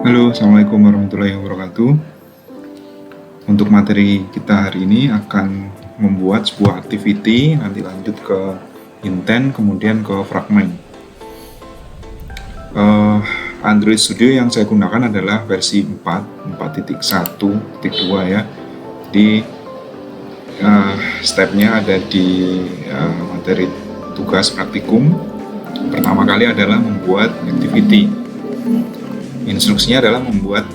Halo, Assalamualaikum warahmatullahi wabarakatuh. Untuk materi kita hari ini akan membuat sebuah activity, nanti lanjut ke intent, kemudian ke fragment. Android Studio yang saya gunakan adalah versi 4.1.2 ya. Jadi stepnya ada di materi tugas praktikum. Pertama kali adalah membuat activity. Instruksinya adalah membuat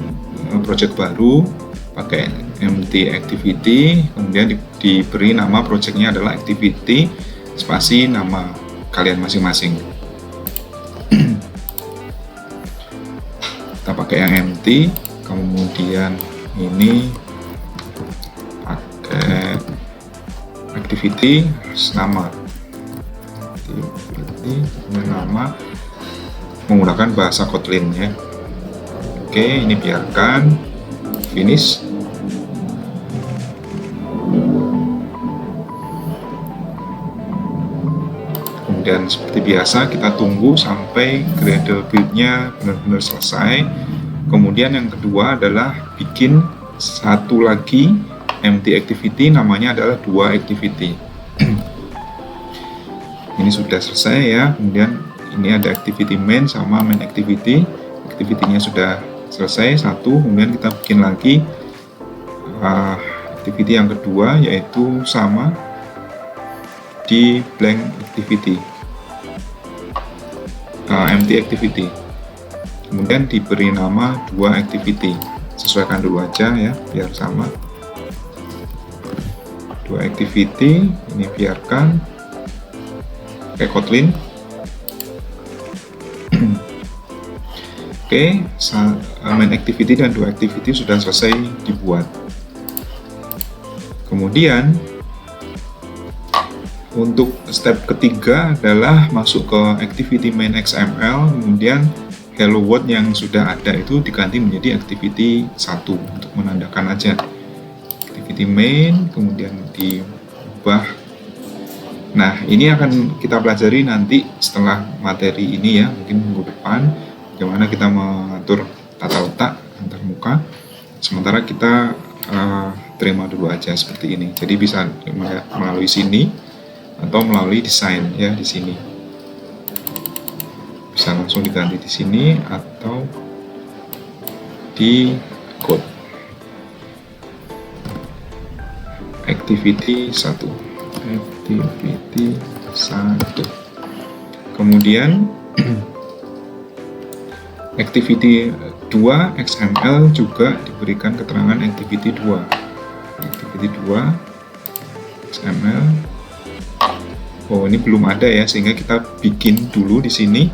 project baru pakai empty activity, kemudian diberi nama projectnya adalah activity spasi nama kalian masing-masing. Kita pakai yang empty, kemudian ini pakai activity nama activity nama menggunakan bahasa Kotlin ya. Oke, ini biarkan finish. Kemudian seperti biasa kita tunggu sampai Gradle build-nya benar-benar selesai. Kemudian yang kedua adalah bikin satu lagi empty activity, namanya adalah dua activity. Ini sudah selesai ya. Kemudian ini ada activity main sama main activity. Activity-nya sudah selesai satu, kemudian kita bikin lagi activity yang kedua, yaitu sama di blank activity, empty activity, kemudian diberi nama dua activity. Sesuaikan dulu aja ya biar sama. Dua activity ini biarkan pakai Kotlin. Oke, main activity dan dua activity sudah selesai dibuat. Kemudian untuk step ketiga adalah masuk ke activity main XML, kemudian hello world yang sudah ada itu diganti menjadi activity 1 untuk menandakan aja activity main, kemudian diubah. Nah, ini akan kita pelajari nanti setelah materi ini ya, mungkin minggu depan, bagaimana kita mengatur tata letak antar muka. Sementara kita terima dulu aja seperti ini. Jadi bisa melalui sini atau melalui desain ya di sini. Bisa langsung diganti di sini atau di code. Activity 1. Activity 1. Kemudian activity 2 XML juga diberikan keterangan activity 2. Activity 2 XML. Oh, ini belum ada ya, sehingga kita bikin dulu di sini.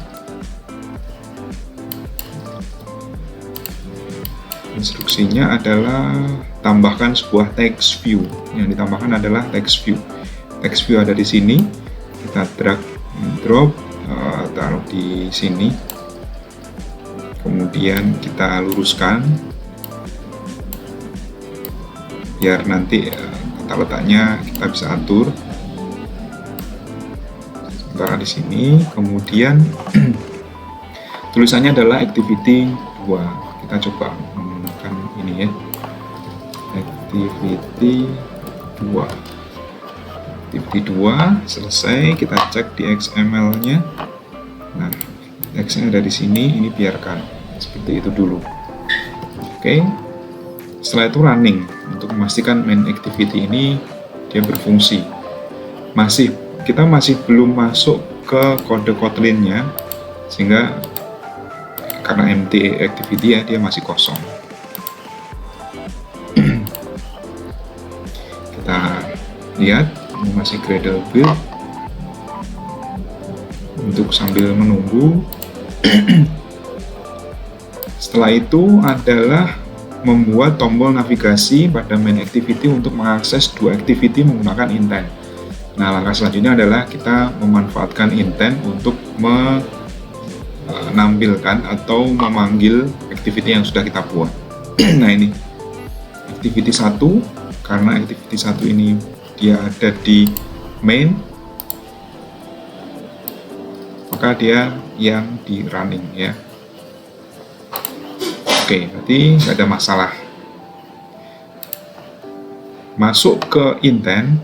Instruksinya adalah tambahkan sebuah text view. Yang ditambahkan adalah text view. Text view ada di sini. Kita drag and drop, taruh di sini. Kemudian kita luruskan biar nanti tata letaknya kita bisa atur. Sementara di sini, kemudian tulisannya adalah activity 2. Kita coba menggunakan ini ya, activity 2. Activity 2 selesai, kita cek di XML-nya. Nah, X-nya ada di sini, ini biarkan seperti itu dulu. Oke. Setelah itu running untuk memastikan main activity ini dia berfungsi. Kita masih belum masuk ke kode Kotlin-nya, sehingga karena empty activity ya, dia masih kosong. Kita lihat ini masih Gradle build. Untuk sambil menunggu. Setelah itu adalah membuat tombol navigasi pada main activity untuk mengakses dua activity menggunakan intent. Nah, langkah selanjutnya adalah kita memanfaatkan intent untuk menampilkan atau memanggil activity yang sudah kita buat. Nah, ini activity 1, karena activity 1 ini dia ada di main, maka dia yang di running ya. Oke, berarti nggak ada masalah. Masuk ke intent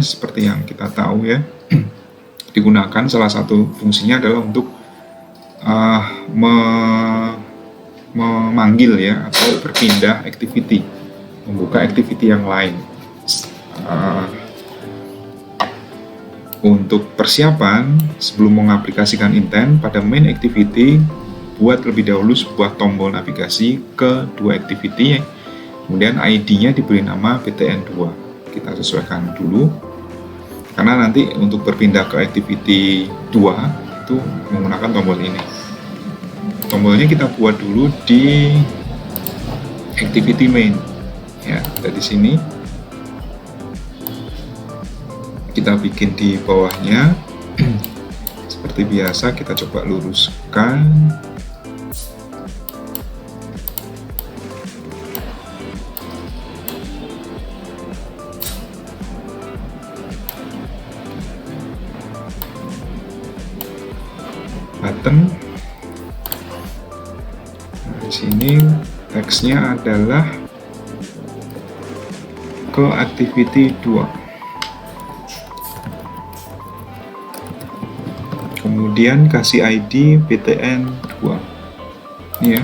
seperti yang kita tahu ya, digunakan salah satu fungsinya adalah untuk memanggil ya, atau berpindah activity, membuka activity yang lain. Untuk persiapan sebelum mengaplikasikan intent pada main activity, buat lebih dahulu sebuah tombol navigasi ke dua activity, kemudian ID-nya diberi nama btn2. Kita sesuaikan dulu, karena nanti untuk berpindah ke activity 2 itu menggunakan tombol ini. Tombolnya kita buat dulu di activity main ya, ada di sini. Kita bikin di bawahnya seperti biasa, kita coba luruskan. Button. Nah, di sini teksnya adalah ke activity 2. Kemudian kasih ID btn2. Ini ya.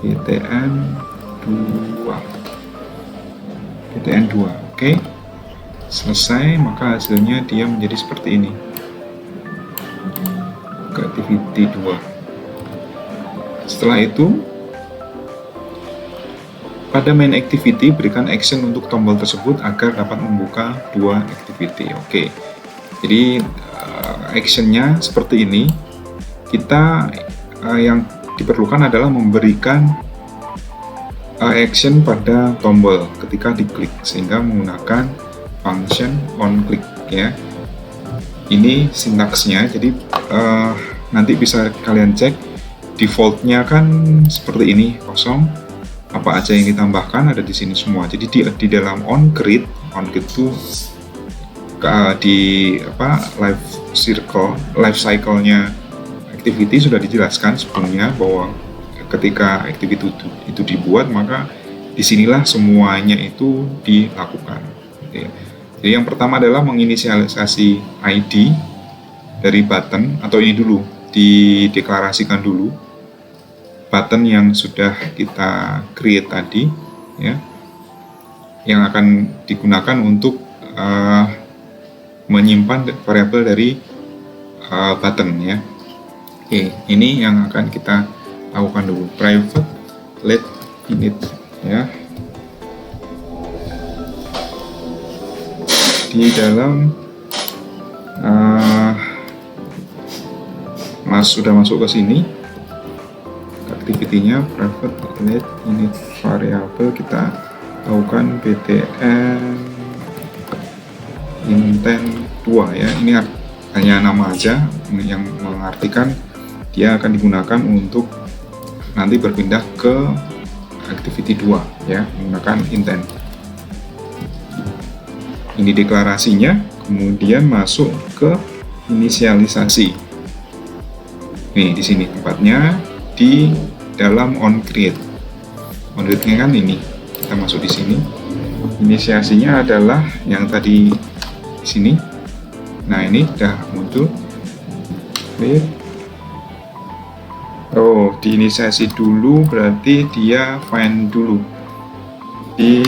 btn2. Oke. Selesai, maka hasilnya dia menjadi seperti ini. Ke activity 2. Setelah itu, pada main activity berikan action untuk tombol tersebut agar dapat membuka dua activity. Oke. Jadi actionnya seperti ini. Kita yang diperlukan adalah memberikan action pada tombol ketika diklik, sehingga menggunakan function onClick ya. Ini sintaksnya. Jadi nanti bisa kalian cek, defaultnya kan seperti ini, kosong. Apa aja yang ditambahkan ada di sini semua. Jadi di dalam onCreate itu di life cycle-nya activity sudah dijelaskan sebelumnya, bahwa ketika activity itu dibuat, maka disinilah semuanya itu dilakukan. Jadi yang pertama adalah menginisialisasi ID dari button, atau ini dulu dideklarasikan dulu button yang sudah kita create tadi ya, yang akan digunakan untuk menyimpan variabel dari button ya. Oke, ini yang akan kita lakukan dulu, private let init ya. Di dalam sudah masuk ke sini activity-nya, private let init variable, kita lakukan btn intent 2 ya. Ini hanya nama aja yang mengartikan dia akan digunakan untuk nanti berpindah ke activity 2 ya, menggunakan intent. Ini deklarasinya, kemudian masuk ke inisialisasi. Nih di sini tempatnya di dalam onCreate. OnCreate-nya kan ini, kita masuk di sini. Inisiasinya adalah yang tadi di sini. Nah ini udah muncul. Oh, diinisiasi dulu berarti dia find dulu di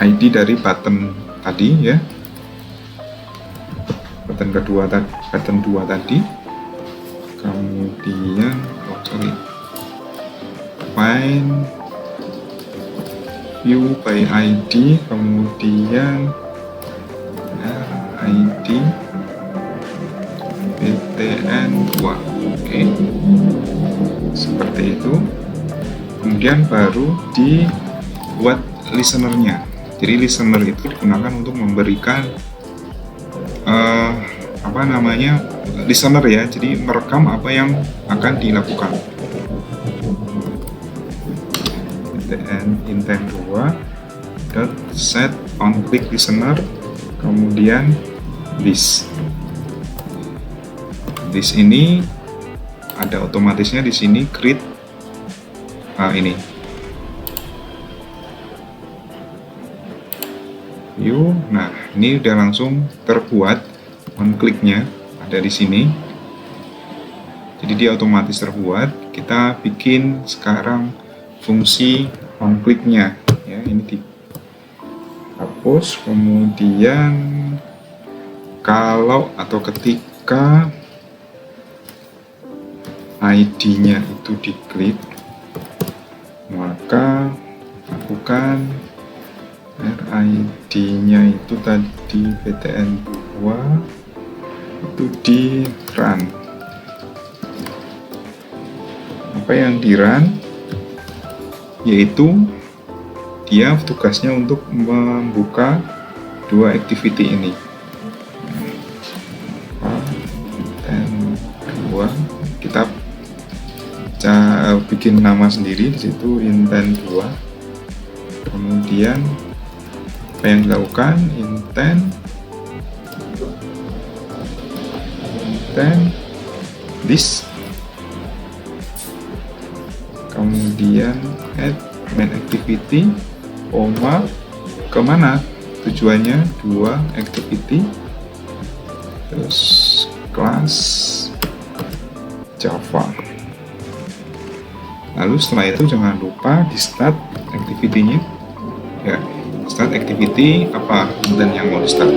ID dari button tadi ya, button kedua button 2 tadi. Kemudian find view by ID, kemudian ID btn2. Oke, seperti itu. Kemudian baru dibuat listenernya. Jadi listener itu digunakan untuk memberikan listener ya, jadi merekam apa yang akan dilakukan. Intent 2 dot set onClick listener, kemudian this. di sini ada otomatisnya di sini create ini view. Nah, ini udah langsung terbuat, on kliknya ada di sini. Jadi dia otomatis terbuat. Kita bikin sekarang fungsi on kliknya ya, ini dihapus. Kemudian kalau atau ketika ID-nya itu diklik, maka lakukan RID-nya itu tadi btn2 itu di run. Apa yang di run? Yaitu dia tugasnya untuk membuka dua activity ini. btn2 kita bikin nama sendiri di situ, intent2. Kemudian apa yang dilakukan? Intent this, kemudian add main activity, kemana tujuannya? Dua activity, terus kelas Java. Lalu setelah itu jangan lupa di start activity-nya ya, start activity apa intent yang mau di start.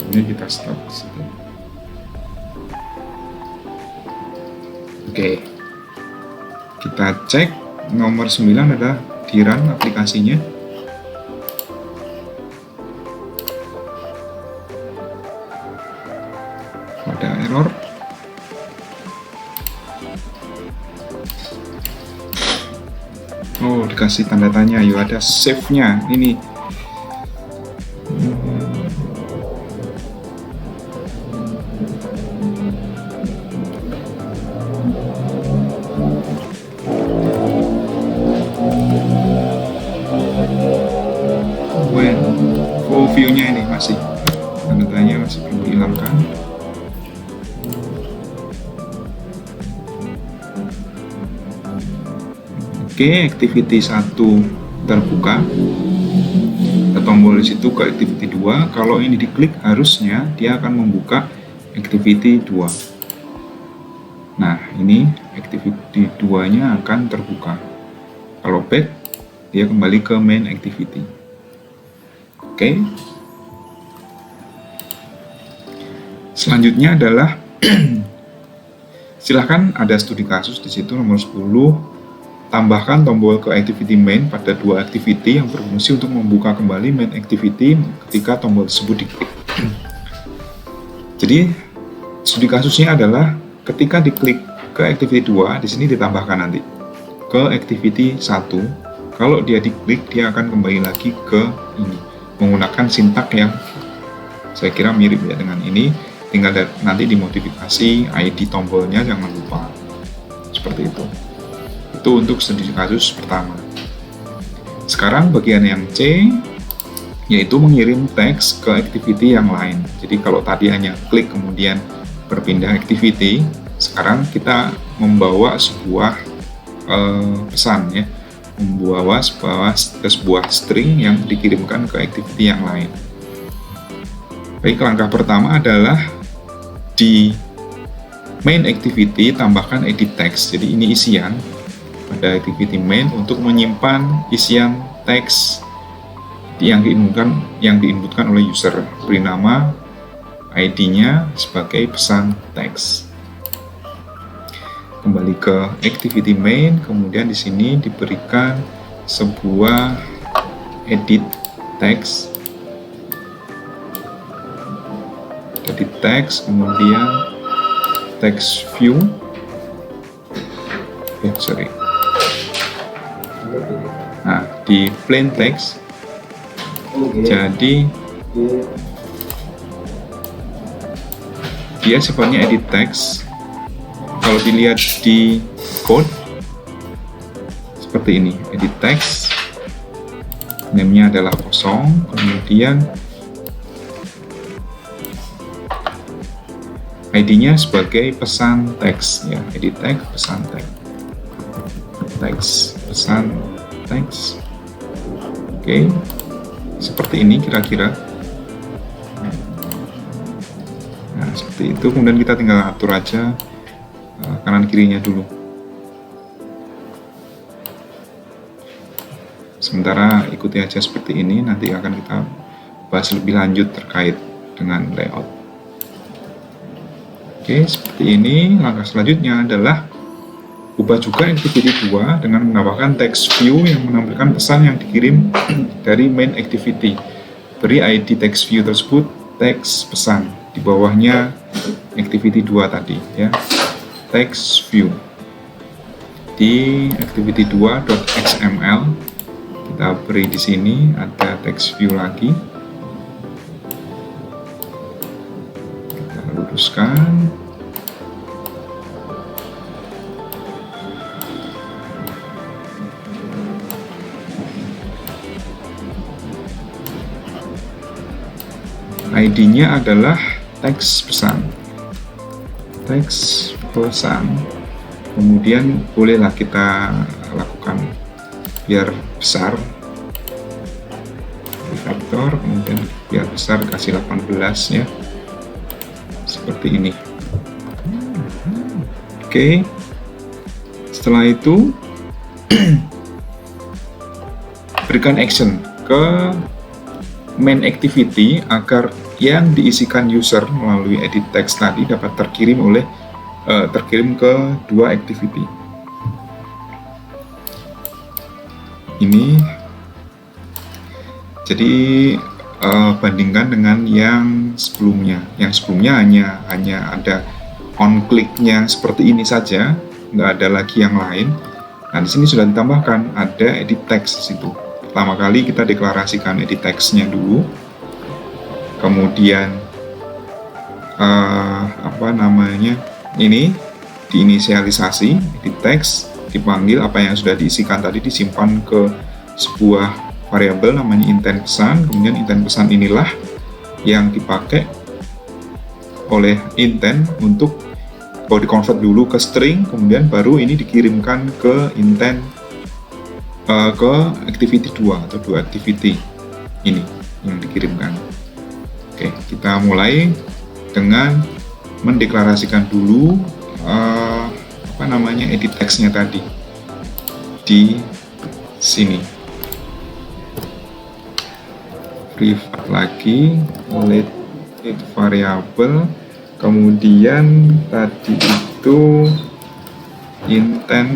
Ini kita start di situ. Oke, kita cek nomor 9 adalah di run aplikasinya. Ada error. Oh, dikasih tanda tanya. Yuk, ada save-nya ini. View-nya ini masih tanda tanya, masih belum dihilangkan. Oke, activity 1 terbuka. Kita tombol di situ ke activity 2. Kalau ini diklik, harusnya dia akan membuka activity 2. Nah, ini activity 2-nya akan terbuka. Kalau back, dia kembali ke main activity. Oke. Selanjutnya adalah silahkan ada studi kasus di situ nomor 10. Tambahkan tombol ke activity main pada dua activity yang berfungsi untuk membuka kembali main activity ketika tombol tersebut diklik. Jadi studi kasusnya adalah ketika diklik ke activity 2, di sini ditambahkan nanti ke activity 1. Kalau dia diklik, dia akan kembali lagi ke ini menggunakan sintak yang saya kira mirip ya dengan ini. Tinggal nanti dimodifikasi ID tombolnya, jangan lupa seperti itu. Itu untuk studi kasus pertama. Sekarang bagian yang C, yaitu mengirim teks ke activity yang lain. Jadi kalau tadi hanya klik kemudian berpindah activity, sekarang kita membawa sebuah pesan ya, membawa sebuah string yang dikirimkan ke activity yang lain. Baik, langkah pertama adalah di main activity tambahkan edit text. Jadi ini isian pada activity main untuk menyimpan isian teks yang diinputkan oleh user. Beri nama ID-nya sebagai pesan teks. Kembali ke activity main, kemudian di sini diberikan sebuah edit text. Edit text, kemudian text view. Nah, di plain text. Jadi dia sifatnya edit text. Kalau dilihat di code seperti ini, edit text. name-nya adalah kosong, kemudian ID-nya sebagai pesan teks ya, edit teks, pesan teks, pesan teks. Oke, seperti ini kira-kira. Nah, seperti itu. Kemudian kita tinggal atur aja kanan kirinya dulu. Sementara ikuti aja seperti ini, nanti akan kita bahas lebih lanjut terkait dengan layout. Oke, seperti ini. Langkah selanjutnya adalah ubah juga activity 2 dengan menambahkan text view yang menampilkan pesan yang dikirim dari main activity. Beri ID text view tersebut teks pesan. Di bawahnya activity 2 tadi ya. Text view. Di activity 2.xml kita beri di sini ada text view lagi. Kita luruskan. ID-nya adalah teks pesan. Teks pesan. Kemudian bolehlah kita lakukan biar besar. Vektor, kemudian biar besar kasih 18 ya. Seperti ini. Oke. Setelah itu berikan action ke main activity agar yang diisikan user melalui edit text tadi dapat terkirim ke dua activity. Ini jadi bandingkan dengan yang sebelumnya. Yang sebelumnya hanya ada on click-nya seperti ini saja, nggak ada lagi yang lain. Nah, di sini sudah ditambahkan ada edit text di situ. Pertama kali kita deklarasikan edit text-nya dulu, kemudian ini diinisialisasi edit text, dipanggil apa yang sudah diisikan tadi disimpan ke sebuah variabel namanya intent pesan. Kemudian intent pesan inilah yang dipakai oleh intent untuk di-convert dulu ke string, kemudian baru ini dikirimkan ke intent ke activity 2 atau dua activity ini yang dikirimkan. Oke, kita mulai dengan mendeklarasikan dulu edit text-nya tadi di sini. Private lagi, let it variable, kemudian tadi itu intent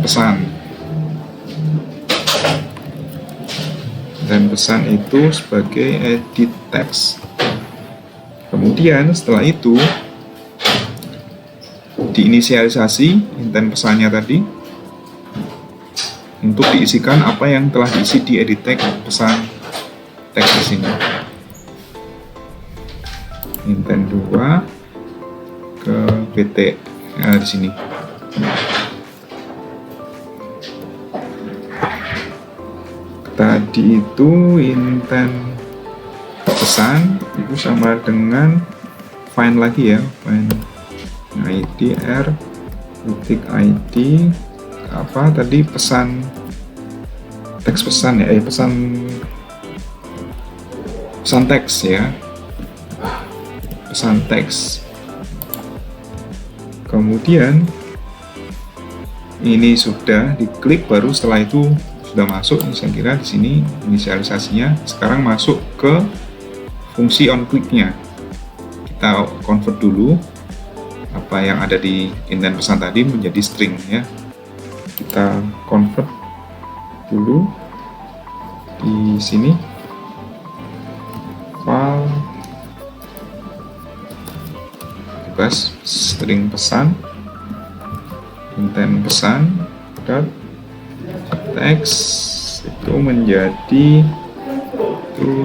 pesan. Dan pesan itu sebagai edit text. Kemudian setelah itu diinisialisasi intent pesannya tadi untuk diisikan apa yang telah diisi di edit text pesan teks di sini. Intent 2 ke pt di sini. Tadi itu intent pesan itu sama dengan find lagi ya, find id r titik id apa tadi pesan teks pesan ya, pesan teks ya, pesan teks. Kemudian ini sudah diklik, baru setelah itu sudah masuk. Saya kira di sini inisialisasinya. Sekarang masuk ke fungsi on click-nya. Kita convert dulu apa yang ada di intent pesan tadi menjadi string ya. Kita convert dulu di sini. File bebas string pesan, intent pesan dot text itu menjadi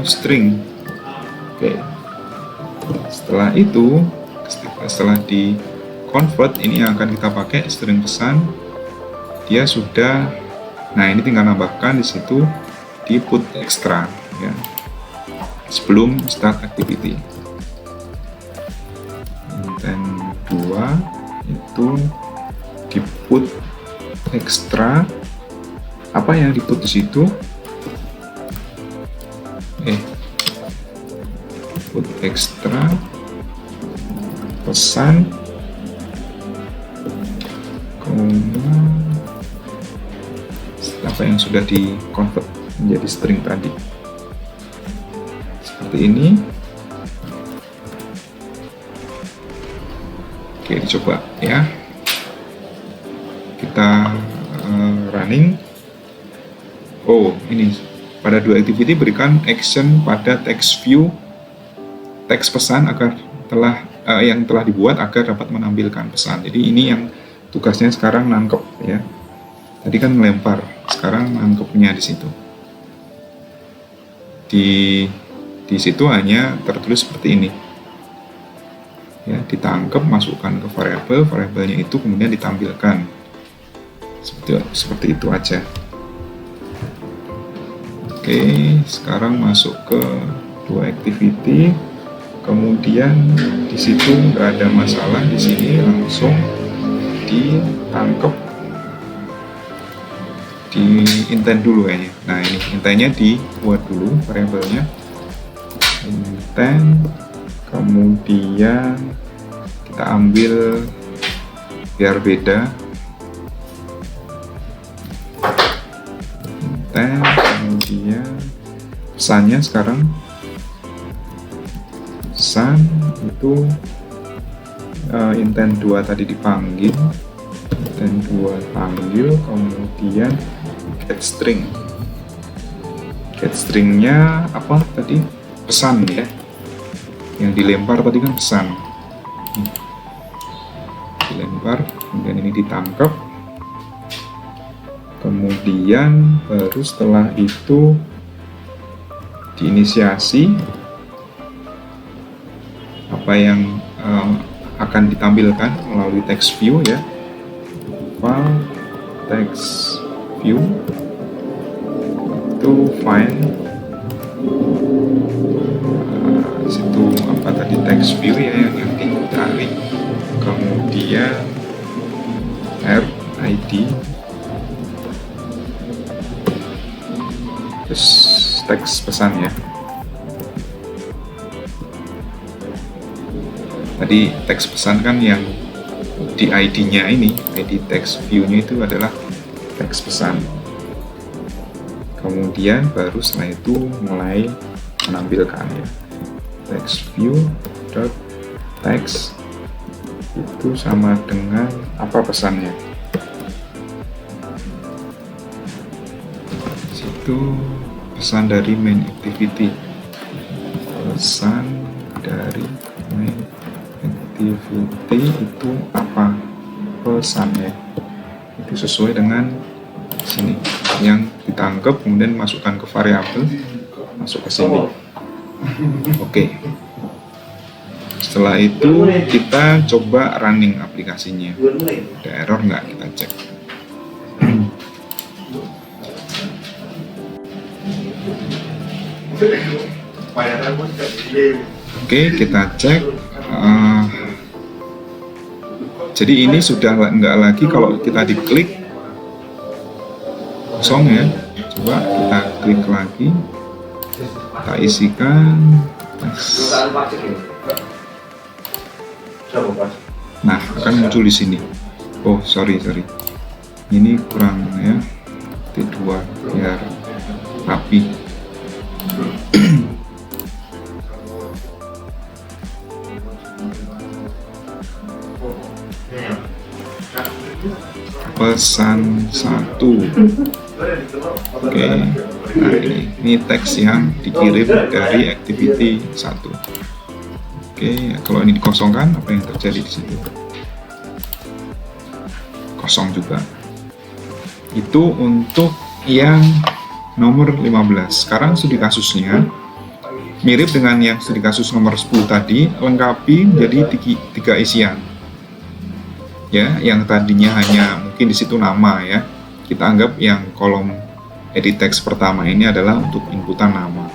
string. Oke. Setelah itu, setelah di convert, ini yang akan kita pakai string pesan. Dia sudah, nah ini tinggal nambahkan di situ di put extra ya, sebelum start activity. Intent 2 itu di put extra, apa yang di put di situ? Put extra pesan apa yang sudah di convert menjadi string tadi, seperti ini. Oke, dicoba ya, kita running. Oh, ini pada dua activity berikan action pada text view, teks pesan agar yang telah dibuat agar dapat menampilkan pesan. Jadi ini yang tugasnya sekarang nangkep ya. Tadi kan melempar, sekarang nangkepnya di situ. Di situ hanya tertulis seperti ini. Ya, ditangkap, masukkan ke variabel, variabelnya itu kemudian ditampilkan. Seperti itu aja. Oke, sekarang masuk ke dua activity. Kemudian di situ nggak ada masalah, di sini langsung ditangkap, di intent dulu kayaknya. Nah, ini intentnya dibuat dulu variabelnya, intent, kemudian kita ambil biar beda, intent, kemudian pesannya sekarang pesan itu intent 2 tadi dipanggil, intent 2 panggil, kemudian get string. Get stringnya apa tadi? Pesan ya, yang dilempar tadi kan pesan, dilempar, kemudian ini ditangkap, kemudian baru setelah itu diinisiasi apa yang akan ditampilkan melalui text view ya, file text view itu file di situ apa tadi text view ya yang ditarik, kemudian id terus teks pesan ya. Tadi teks pesan kan yang di ID-nya ini, ID text view-nya itu adalah teks pesan. Kemudian baru setelah itu mulai menampilkan ya. Text view dot text itu sama dengan apa pesannya. Situ pesan dari main activity. Pesan dari main activity itu apa pesannya, itu sesuai dengan sini yang ditangkap kemudian masukkan ke variabel, masuk ke sini. Oke. Setelah itu kita coba running aplikasinya, ada error nggak, kita cek. Oke, kita cek. Jadi ini sudah nggak lagi kalau kita diklik kosong ya. Coba kita klik lagi, kita isikan. Nah, akan muncul di sini. Oh, sorry. Ini kurang ya. T2 biar rapi. Pesan 1. Oke, nah ini teks yang dikirim dari activity 1. Oke, kalau ini dikosongkan, apa yang terjadi di situ? Kosong juga. Itu untuk yang nomor 15. Sekarang studi kasusnya mirip dengan yang studi kasus nomor 10 tadi, lengkapi menjadi 3 isian. Ya, yang tadinya hanya mungkin di situ nama ya, kita anggap yang kolom edit text pertama ini adalah untuk inputan nama.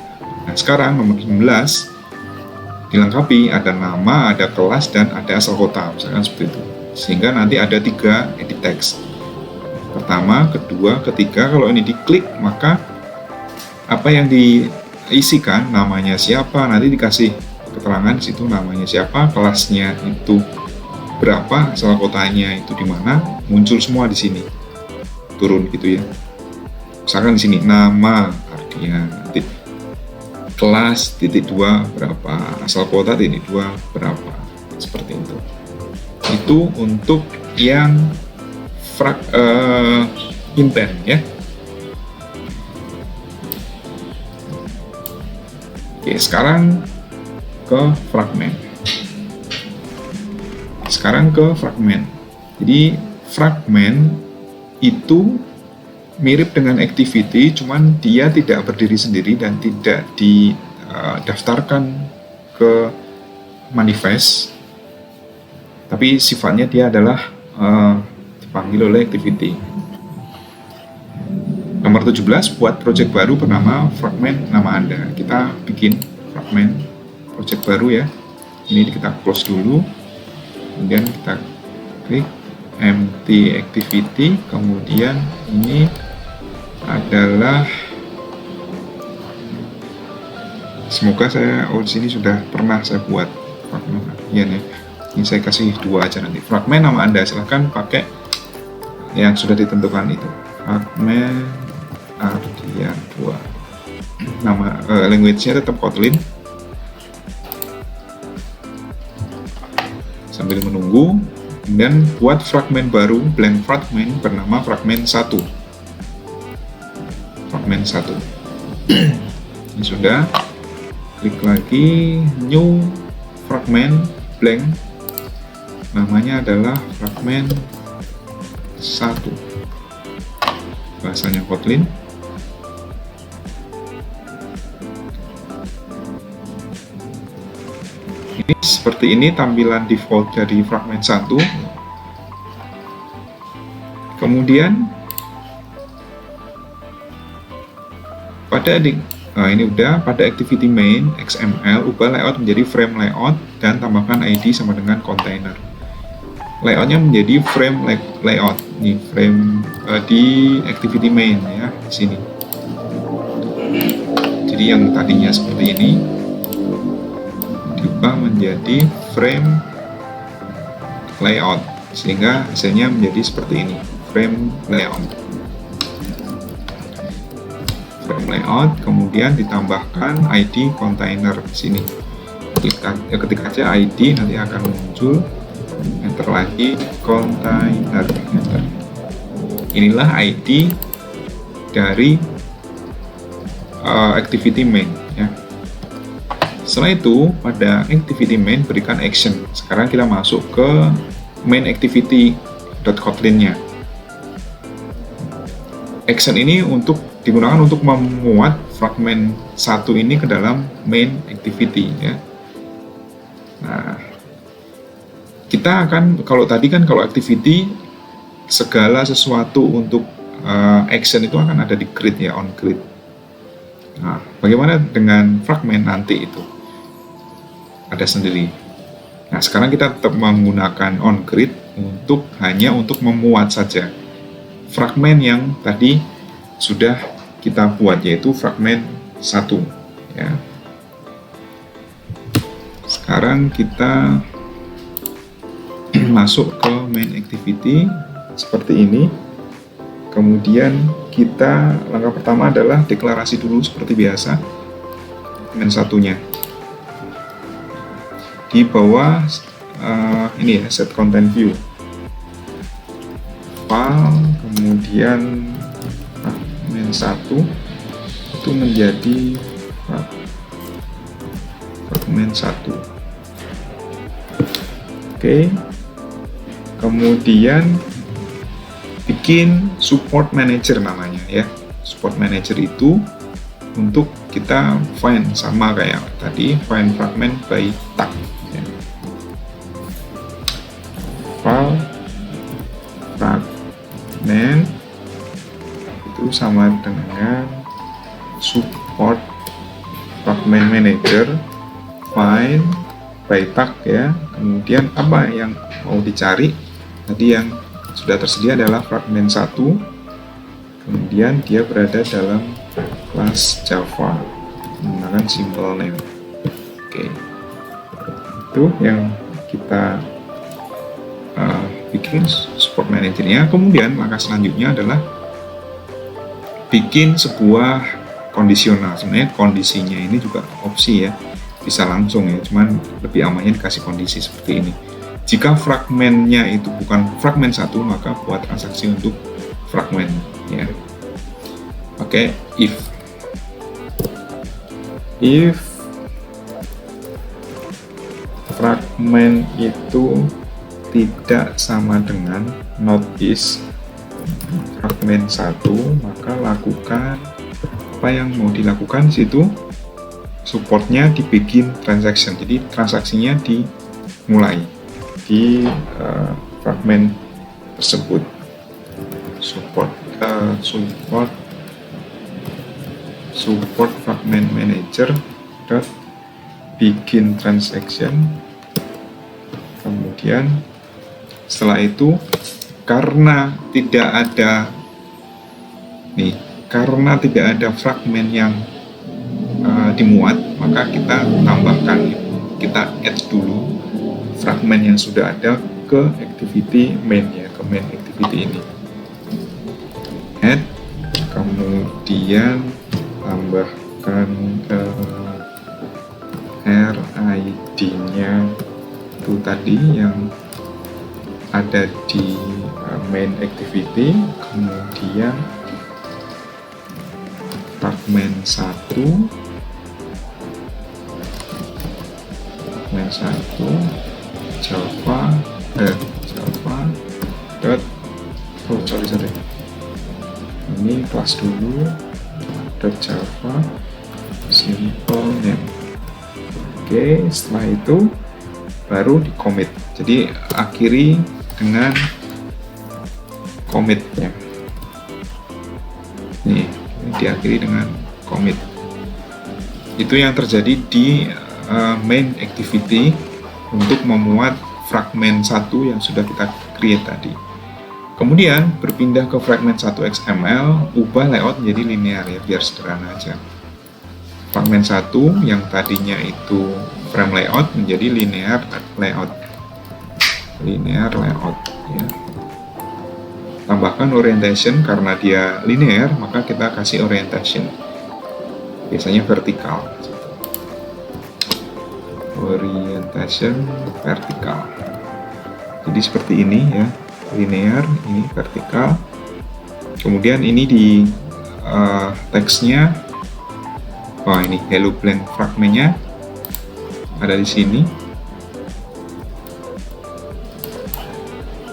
Nah, sekarang nomor 19 dilengkapi ada nama, ada kelas, dan ada asal kota, misalkan seperti itu. Sehingga nanti ada 3 edit text. Pertama, kedua, ketiga. Kalau ini diklik, maka apa yang diisikan, namanya siapa, nanti dikasih keterangan di situ namanya siapa, kelasnya itu berapa, asal kotanya itu di mana, muncul semua di sini. Turun gitu ya. Misalkan di sini nama Ardian, nanti kelas titik 2 berapa, asal kota titik 2 berapa, seperti itu. Itu untuk yang intent ya. Oke, sekarang ke fragment. Jadi fragment itu mirip dengan activity, cuman dia tidak berdiri sendiri dan tidak didaftarkan ke manifest, tapi sifatnya dia adalah dipanggil oleh activity. Nomor 17, buat project baru bernama fragment nama Anda. Kita bikin fragment project baru ya. Ini kita close dulu, kemudian kita klik empty activity, kemudian ini adalah, semoga saya di sini sudah pernah saya buat fragment ya. Ini saya kasih 2 aja nanti. Fragment nama Anda, silahkan pakai yang sudah ditentukan itu. Fragment Ardian 2. Nama language-nya tetap Kotlin. Sambil menunggu, kemudian buat fragment baru, blank fragment bernama fragment 1. Fragment 1. Ini sudah. Klik lagi new fragment blank. Namanya adalah fragment 1. Bahasanya Kotlin. Ini seperti ini tampilan default dari fragment 1. Kemudian pada activity main XML, ubah layout menjadi frame layout dan tambahkan ID sama dengan container. Layoutnya menjadi frame layout. Ini frame di activity main ya, di sini. Jadi yang tadinya seperti ini diubah menjadi frame layout, sehingga hasilnya menjadi seperti ini, frame layout. Frame layout, kemudian ditambahkan ID container di sini. Ketik aja ID, nanti akan muncul. Enter lagi container. Enter. Inilah ID dari activity main ya. Setelah itu pada activity main berikan action. Sekarang kita masuk ke main activity.kotlin-nya. Action ini digunakan untuk memuat fragment 1 ini ke dalam main activity ya. Nah, kita akan, kalau tadi kan kalau activity segala sesuatu untuk action itu akan ada di grid ya, on grid. Nah, bagaimana dengan fragment nanti itu? Ada sendiri. Nah, sekarang kita tetap menggunakan on grid hanya untuk memuat saja fragment yang tadi sudah kita buat, yaitu fragment 1 ya. Sekarang kita masuk ke main activity seperti ini. Kemudian kita langkah pertama adalah deklarasi dulu seperti biasa main 1-nya. Di bawah ini ya, set content view, file, kemudian main 1 itu menjadi fragment 1. Oke. Kemudian bikin support manager namanya ya. Support manager itu untuk kita find, sama kayak tadi, find fragment by tag ya. File fragment itu sama dengan support fragment manager, find by tag ya. Kemudian apa yang mau dicari? Tadi yang sudah tersedia adalah fragment 1. Kemudian dia berada dalam kelas Java menggunakan symbol name. Oke. Itu yang kita bikin support managernya. Kemudian langkah selanjutnya adalah bikin sebuah kondisional. Sebenarnya kondisinya ini juga opsi ya, bisa langsung ya, cuman lebih amannya dikasih kondisi seperti ini. Jika fragmennya itu bukan fragmen 1, maka buat transaksi untuk fragmen ya. Oke, if fragmen itu tidak sama dengan not is fragmen 1, maka lakukan apa yang mau dilakukan di situ. Supportnya dibikin transaction, jadi transaksinya dimulai di fragmen tersebut. Support fragment manager dot bikin transaction. Kemudian setelah itu karena tidak ada fragmen yang dimuat, maka kita tambahkan, kita add dulu fragmen yang sudah ada ke activity main ya, ke main activity ini. Add, kemudian tambahkan RID-nya itu tadi yang ada di main activity, kemudian fragmen 1 Java dot sorry ini kelas dulu dot Java simple name. Oke, setelah itu baru di commit, jadi akhiri dengan commitnya. Nih, diakhiri dengan commit. Itu yang terjadi di main activity untuk memuat fragmen 1 yang sudah kita create tadi. Kemudian berpindah ke fragmen 1 XML, ubah layout menjadi linear ya, biar sederhana aja. Fragmen 1 yang tadinya itu frame layout menjadi linear layout ya. Tambahkan orientation, karena dia linear maka kita kasih orientation, biasanya vertikal. Orientation vertikal. Jadi seperti ini ya, linear, ini vertikal. Kemudian ini di teksnya, ini hello blank fragmennya ada di sini.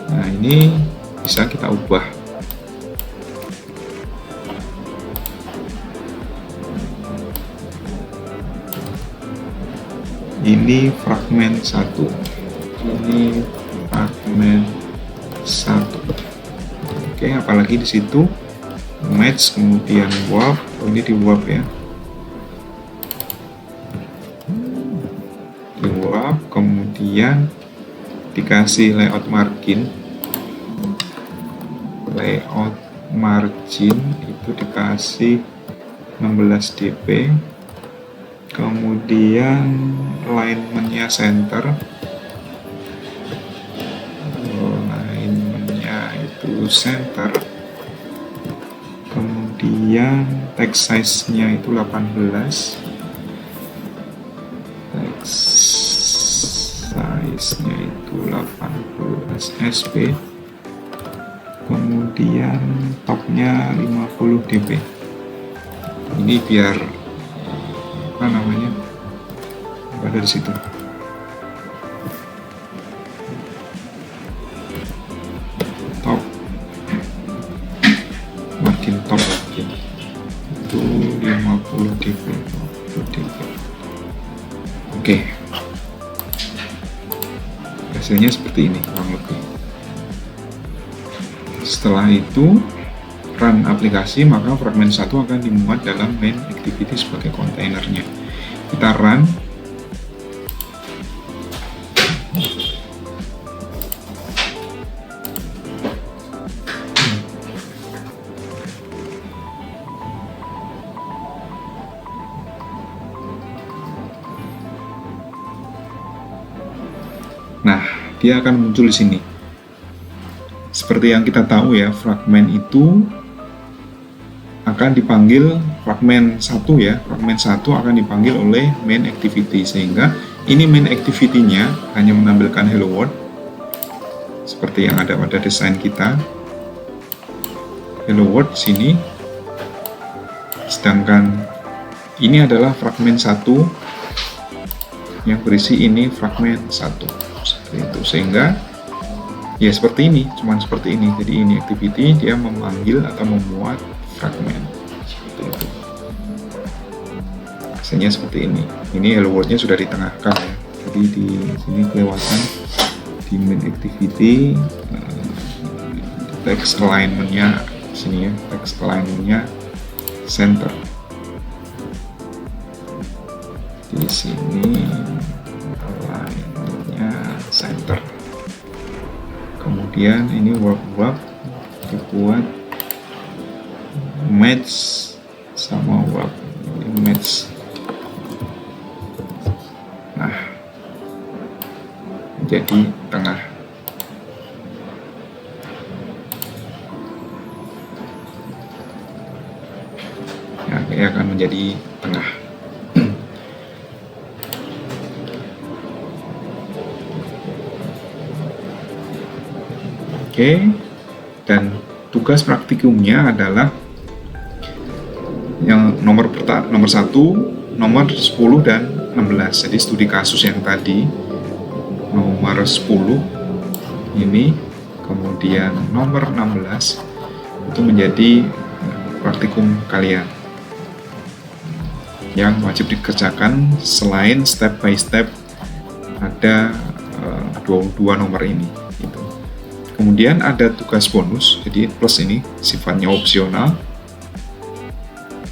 Nah, ini bisa kita ubah. Ini fragmen 1, ini fragmen 1. Oke, apalagi di situ match, kemudian warp. Ini di warp ya, di warp, kemudian dikasih layout margin itu dikasih 16 dp. Kemudian alignment-nya center, kemudian text size-nya itu 18, text size-nya itu 18 sp, kemudian top-nya 50 dp. Ini biar ada di situ. Top margin top itu 50 dp. Oke, hasilnya seperti ini kurang lebih. Setelah itu run aplikasi, maka fragmen 1 akan dimuat dalam main activity sebagai kontainernya. Kita run. Nah, dia akan muncul di sini. Seperti yang kita tahu ya, fragmen itu akan dipanggil fragmen 1 ya. Fragmen 1 akan dipanggil oleh main activity, sehingga ini main activity-nya hanya menampilkan hello world seperti yang ada pada desain kita. Hello world sini. Sedangkan ini adalah fragmen 1 yang berisi ini fragmen 1. Seperti itu, sehingga ya seperti ini, cuman seperti ini. Jadi ini activity, dia memanggil atau memuat fragmen seperti itu. Biasanya seperti ini. Ini hello world-nya sudah ditengahkan ya. Jadi di sini kelewatan di main activity, text alignment-nya sini ya, text alignment-nya center. Di sini center. Kemudian ini work dibuat match sama work match. Nah, jadi tengah. Ya, dia akan menjadi tengah. Oke, dan tugas praktikumnya adalah yang nomor 1, nomor 10 dan 16. Jadi studi kasus yang tadi nomor 10 ini, kemudian nomor 16 itu menjadi praktikum kalian yang wajib dikerjakan. Selain step by step ada 22 nomor ini gitu. Kemudian ada tugas bonus, jadi plus ini sifatnya opsional.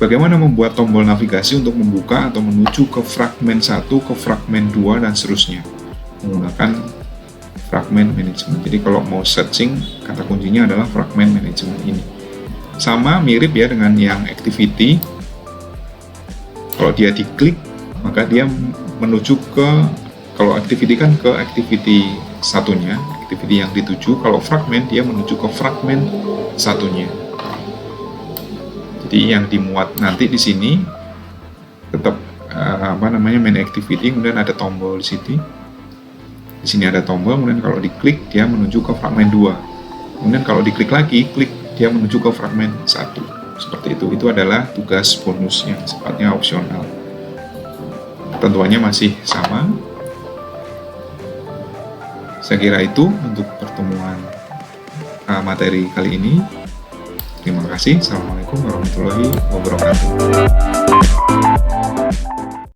Bagaimana membuat tombol navigasi untuk membuka atau menuju ke fragmen 1, ke fragmen 2, dan seterusnya menggunakan fragmen manajemen. Jadi kalau mau searching, kata kuncinya adalah fragmen manajemen ini. Sama mirip ya dengan yang activity. Kalau dia diklik, maka dia menuju ke, kalau activity kan ke activity satunya, activity yang dituju. Kalau fragmen, dia menuju ke fragmen satunya. Jadi yang dimuat nanti di sini tetap main activity, kemudian ada tombol di sini. Di sini ada tombol, kemudian kalau diklik dia menuju ke fragmen 2. Kemudian kalau diklik lagi, klik dia menuju ke fragmen 1. Seperti itu. Itu adalah tugas bonus yang sifatnya opsional. Ketentuannya masih sama. Saya kira itu untuk pertemuan materi kali ini. Terima kasih. Assalamualaikum warahmatullahi wabarakatuh.